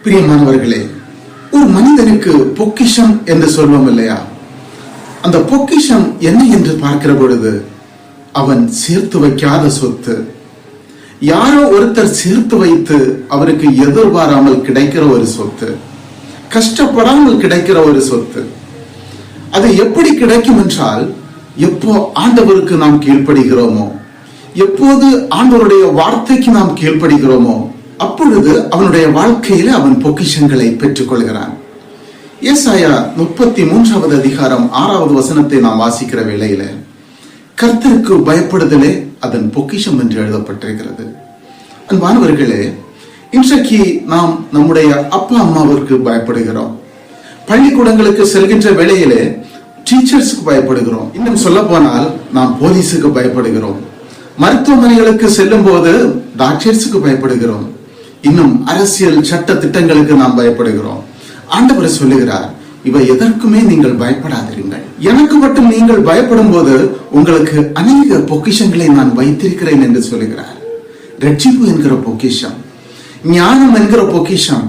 பிரியமானவர்களே, ஒரு மனிதனுக்கு பொக்கிஷம் என்று சொல்வோம் இல்லையா? அந்த பொக்கிஷம் என்ன என்று பார்க்கிற பொழுது அவன் சேர்த்து வைக்காத சொத்து. யாரோ ஒருத்தர் சேர்த்து வைத்து அவருக்கு எதிர்பாராமல் கிடைக்கிற ஒரு சொத்து, கஷ்டப்படாமல் கிடைக்கிற ஒரு சொத்து. அது எப்படி கிடைக்கும் என்றால், எப்போ ஆண்டவருக்கு நாம் கீழ்ப்படுகிறோமோ, எப்போது ஆண்டவருடைய வார்த்தைக்கு நாம் கீழ்ப்படுகிறோமோ, அப்பொழுது அவனுடைய வாழ்க்கையில அவன் பொக்கிஷங்களை பெற்றுக் கொள்கிறான். ஏசாயா 33வது அதிகாரம் 6வது வசனத்தை நாம் வாசிக்கிற வேளையில, கர்த்தருக்கு பயப்படுதலே அதன் பொக்கிஷம் என்று எழுதப்பட்டிருக்கிறது. அன்பானவர்களே, இன்றைக்கு நாம் நம்முடைய அப்பா அம்மாவிற்கு பயப்படுகிறோம். பள்ளிக்கூடங்களுக்கு செல்கின்ற வேளையிலே டீச்சர்ஸுக்கு பயப்படுகிறோம். இன்னும் சொல்ல போனால் நாம் போலீஸுக்கு பயப்படுகிறோம். மருத்துவமனைகளுக்கு செல்லும் போது டாக்டர்ஸுக்கு பயப்படுகிறோம். இன்னும் அரசியல் சட்ட திட்டங்களுக்கு நாம் பயப்படுகிறோம். ஆண்டவர் சொல்லுகிறார், இவை எதற்குமே நீங்கள் பயப்படாதிருங்கள். எனக்கு மட்டும் நீங்கள் பயப்படும் போது உங்களுக்கு அநேக பொக்கிஷங்களை நான் வைத்திருக்கிறேன் என்று சொல்லுகிறார். ரட்சிப்பு என்கிற பொக்கிஷம், ஞானம் என்கிற பொக்கிஷம்,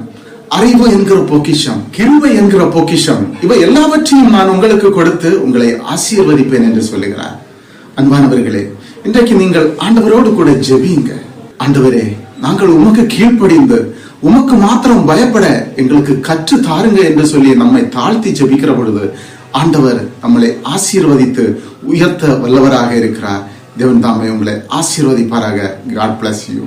அறிவு என்கிற பொக்கிஷம், கிருபை என்கிற பொக்கிஷம், இவை எல்லாவற்றையும் நான் உங்களுக்கு கொடுத்து உங்களை ஆசீர்வதிப்பேன் என்று சொல்லுகிறார். அன்பானவர்களே, இன்றைக்கு நீங்கள் ஆண்டவரோடு கூட ஜெபியுங்க. ஆண்டவரே, நாங்கள் உமக்கு கீழ்ப்படிந்து உமக்கு மாத்திரம் பயப்பட எங்களுக்கு கற்று தாருங்க என்று சொல்லி நம்மை தாழ்த்தி ஜெபிக்கிற பொழுது ஆண்டவர் நம்மளை ஆசீர்வதித்து உயர்த்த வல்லவராக இருக்கிறார். தேவன் தாமே உங்களை ஆசீர்வதிப்பாராக. God bless you.